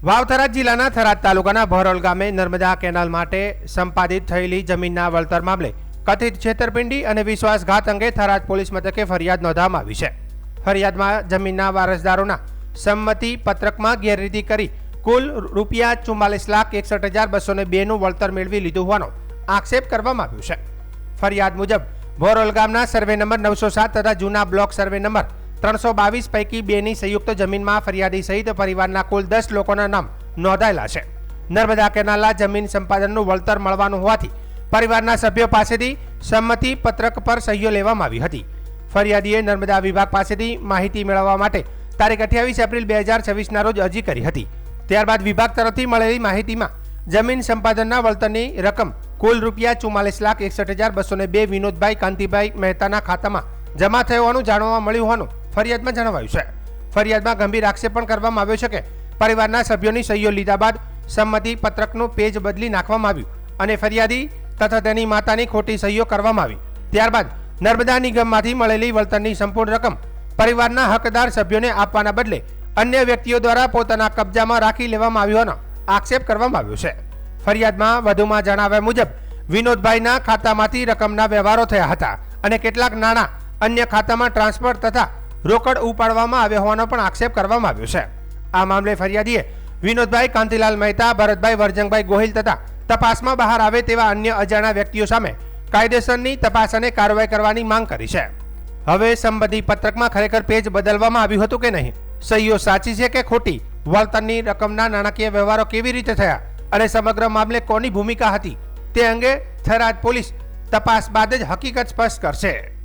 વાવ-થરાદ જિલ્લાના થરાદ તાલુકાના ભરોલ ગામે નર્મદા કેનાલ માટે સંપાદિત થયેલી જમીનના વળતર મામલે કથિત છેતરપિંડી અને વિશ્વાસઘાત અંગે થરાદ પોલીસ મથકે ફરિયાદ નોંધવામાં આવી છે। ફરિયાદમાં જમીનના વારસદારોના સંમતિ પત્રકમાં ગેરરીતિ કરી કુલ ₹44,61,202 નું વળતર મેળવી લીધું હોવાનો આક્ષેપ કરવામાં આવ્યો છે। ફરિયાદ મુજબ ભરોલ ગામના સર્વે નંબર 907 તથા જૂના બ્લોક સર્વે નંબર 322 પૈકી 2 ની સંયુક્ત જમીનમાં ફરિયાદી સહિત પરિવારના કુલ 10 લોકોના નામ નોંધાયેલા છે। નર્મદા કેનાલના જમીન સંપાદનનું વળતર મળવાનું હોવાથી પરિવારના સભ્યો પાસેથી સંમતિ પત્રક પર સહીઓ લેવામાં આવી હતી। ફરિયાદીએ નર્મદા વિભાગ પાસેથી માહિતી મેળવવા માટે તારીખ 28 એપ્રિલ 2026ના રોજ અરજી કરી હતી। ત્યારબાદ વિભાગ તરફથી મળેલી માહિતીમાં જમીન સંપાદનના વળતરની રકમ કુલ ₹44,61,202 વિનોદભાઈ કાંતિભાઈ મહેતાના ખાતામાં જમા થયો હોવાનું જાણવા મળ્યું હોવાનું ફરિયાદમાં જણાવાયું છે। ફરિયાદમાં ગંભીર આક્ષેપ પણ કરવામાં આવ્યો છે કે પરિવારના સભ્યોની સહીઓ લીધા બાદ સંમતિ પત્રકનું પેજ બદલી નાખવામાં આવ્યું અને ફરિયાદી તથા તેની માતાની ખોટી સહીઓ કરવામાં આવી। ત્યારબાદ નર્મદા નિગમમાંથી મળેલી વળતરની સંપૂર્ણ રકમ પરિવારના હકદાર સભ્યોને આપવાના બદલે અન્ય વ્યક્તિઓ દ્વારા પોતાના કબજામાં રાખી લેવામાં આવ્યો આક્ષેપ કરવામાં આવ્યો છે। ફરિયાદમાં વધુમાં જણાવ્યા મુજબ વિનોદભાઈના ખાતામાંથી રકમના વ્યવહારો થયા હતા અને કેટલાક નાણાં અન્ય ખાતામાં ટ્રાન્સફર તથા રોકડ ઉપાડવામાં આવ્યા હોવાનો પણ આક્ષેપ કરવામાં આવ્યો છે। આ મામલે ફરિયાદીએ વિનોદભાઈ કાંતિલાલ મહેતા, ભરતભાઈ વરજંગભાઈ ગોહિલ તથા તપાસમાં બહાર આવે તેવા અન્ય અજાણ્યા વ્યક્તિઓ સામે કાયદેસરની તપાસ અને કાર્યવાહી કરવાની માંગ કરી છે। હવે સંબંધી પત્રકમાં ખરેખર પેજ બદલવામાં આવ્યું હતું કે નહીં, સહીઓ સાચી છે કે ખોટી, વળતરની રકમના નાણાકીય વ્યવહારો કેવી રીતે થયા અને સમગ્ર મામલે કોની ભૂમિકા હતી તે અંગે થરાદ પોલીસ તપાસ બાદ જ હકીકત સ્પષ્ટ કરશે।